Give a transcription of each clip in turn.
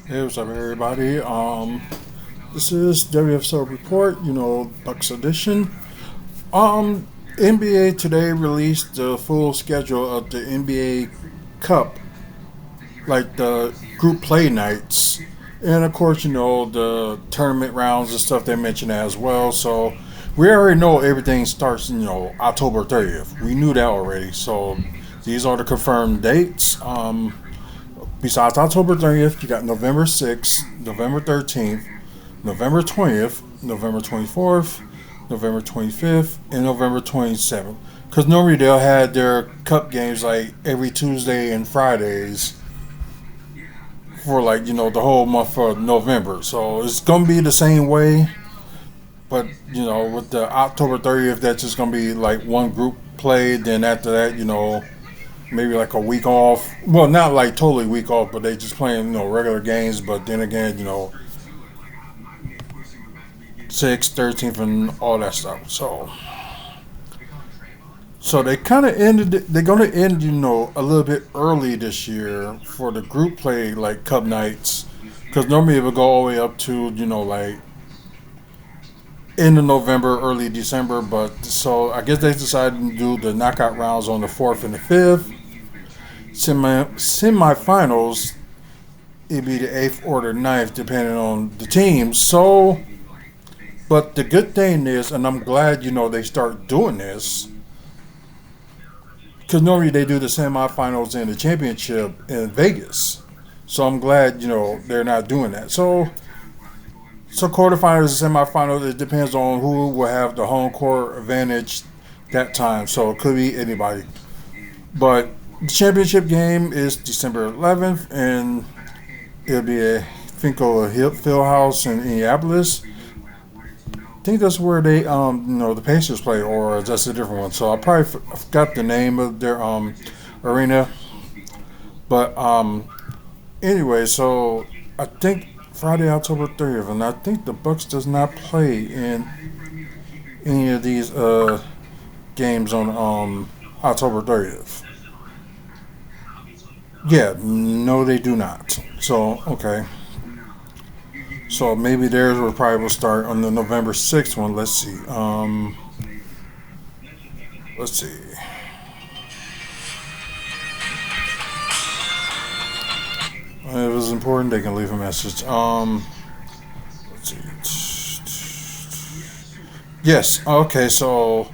Hey, what's up, everybody? This is WFSO report. Bucks edition. NBA today released the full schedule of the NBA Cup, like the group play nights, and of course, the tournament rounds and stuff they mentioned as well. So we already know everything starts, October 30th. We knew that already. So these are the confirmed dates. Besides October 30th, you got November 6th, November 13th, November 20th, November 24th, November 25th, and November 27th. Because normally they'll have their cup games like every Tuesday and Fridays for the whole month of November. So it's going to be the same way. But, with the October 30th, that's just going to be like one group played. Then after that, maybe like a week off. Well, not like totally week off, but they just playing regular games. But then again, 6th, 13th, and all that stuff. So they kind of ended. They're gonna end a little bit early this year for the group play like Cup nights, because normally it would go all the way up to like end of November, early December. But so I guess they decided to do the knockout rounds on the 4th and the 5th. Semifinals, it'd be the 8th or the 9th, depending on the team. So, but the good thing is, and I'm glad they start doing this, because normally they do the semifinals and the championship in Vegas. So I'm glad they're not doing that. So quarterfinals and semifinals, it depends on who will have the home court advantage that time. So it could be anybody, but the championship game is December 11th, and it'll be a Finco Fieldhouse in Indianapolis. I think that's where they, the Pacers play, or that's a different one. So I probably forgot the name of their arena. But anyway, so I think Friday, October 30th, and I think the Bucks does not play in any of these games on October 30th. Yeah, no, they do not. So okay. So maybe theirs will probably will start on the November 6th one. Let's see. Let's see. If it was important, they can leave a message. Let's see. Yes. Okay. So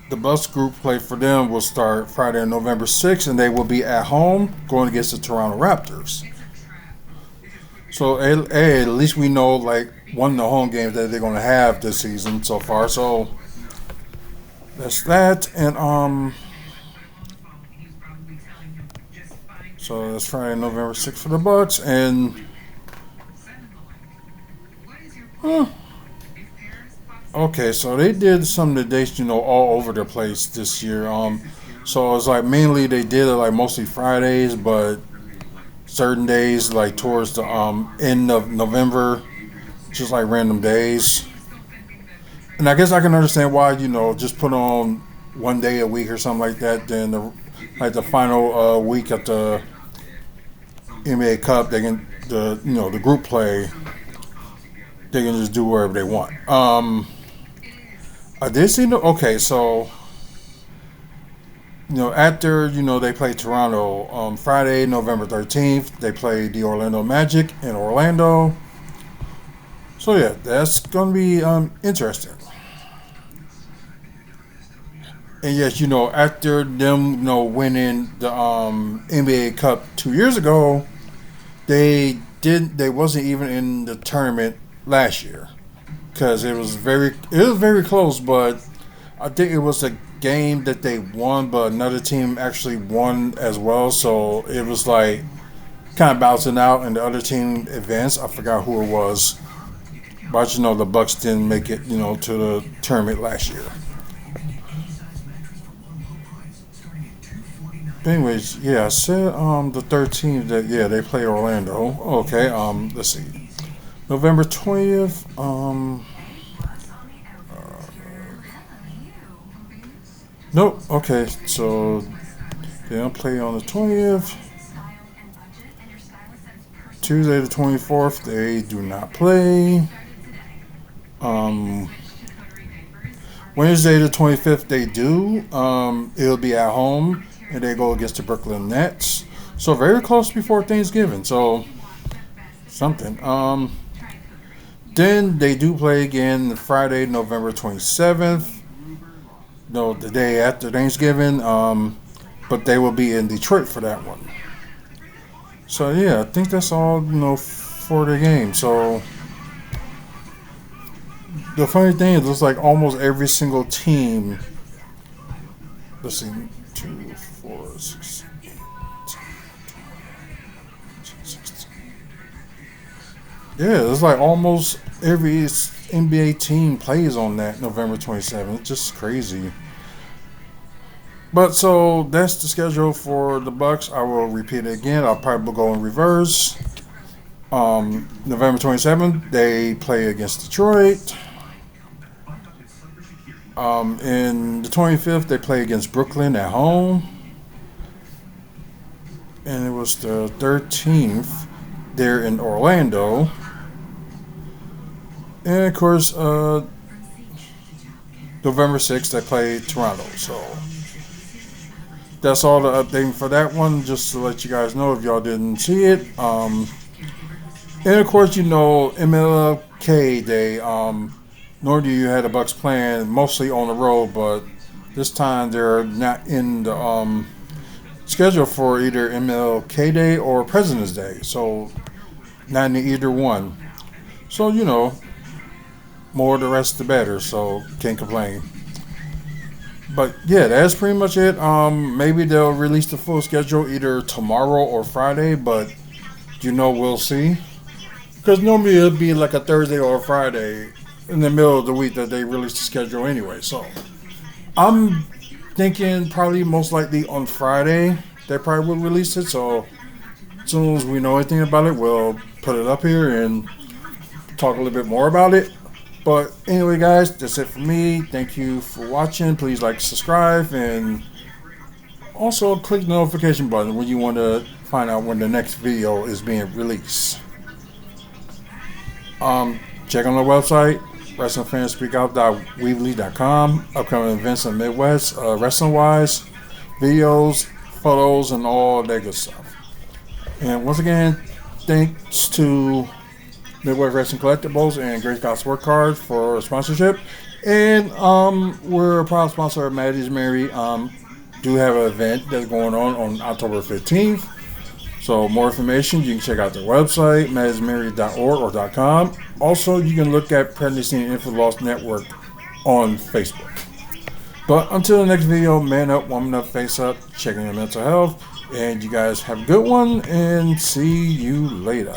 the bus group play for them will start Friday, November 6th, and they will be at home going against the Toronto Raptors. So at least we know like one of the home games that they're going to have this season so far. So that's that, and so that's Friday, November 6th for the Bucks, and huh, okay, so they did some of the dates all over the place this year. So it's like mainly they did it like mostly Fridays, but certain days like towards the end of November, just like random days. And I guess I can understand why just put on one day a week or something like that. Then the final week of the NBA Cup, they can the group play. They can just do wherever they want. I did see okay, so after they play Toronto on Friday, November 13th, they play the Orlando Magic in Orlando. So yeah, that's gonna be interesting. And yes, after them, winning the NBA Cup 2 years ago, they wasn't even in the tournament last year because it was very close, but I think it was a game that they won, but another team actually won as well. So it was like kind of bouncing out, and the other team advanced. I forgot who it was, but the Bucks didn't make it, to the tournament last year. Anyways, yeah, I said the 13th that yeah they play Orlando. Okay, let's see, November 20th. Nope. Okay, so they don't play on the 20th. Tuesday the 24th, they do not play. Wednesday the 25th, they do. It'll be at home, and they go against the Brooklyn Nets. So very close before Thanksgiving. So something. Then they do play again Friday, November 27th. No, the day after Thanksgiving. But they will be in Detroit for that one. So yeah, I think that's all for the game. So the funny thing is, it's like almost every single team. Let's see, 2, 4, 6, 8, 16. Yeah, it's like almost every NBA team plays on that November 27th. It's just crazy. But so that's the schedule for the Bucks. I will repeat it again. I'll probably go in reverse. November 27th, they play against Detroit. And the 25th, they play against Brooklyn at home. And it was the 13th, they're in Orlando. And of course, November 6th, they play Toronto. So that's all the updating for that one, just to let you guys know if y'all didn't see it. And of course, MLK Day. Normally you had the Bucks playing mostly on the road, but this time they're not in the schedule for either MLK Day or President's Day. So not in either one. So more the rest the better. So can't complain. But yeah, that's pretty much it. Maybe they'll release the full schedule either tomorrow or Friday, but we'll see. Because normally it'll be like a Thursday or a Friday in the middle of the week that they release the schedule anyway. So I'm thinking probably most likely on Friday they probably will release it. So as soon as we know anything about it, we'll put it up here and talk a little bit more about it. But anyway, guys, that's it for me. Thank you for watching. Please like, subscribe, and also click the notification button when you want to find out when the next video is being released. Check on the website, WrestlingFansSpeakOut.weebly.com. Upcoming events in the Midwest, wrestling-wise, videos, photos, and all that good stuff. And once again, thanks to Midwest Wrestling Collectibles and Great Scott Sport Cards for sponsorship. And we're a proud sponsor of Maddie's Mary. Do have an event that's going on October 15th. So more information, you can check out their website, maddiesmary.org or .com. Also, you can look at Pregnancy and Infant Loss Network on Facebook. But until the next video, man up, woman up, face up, checking your mental health. And you guys have a good one, and see you later.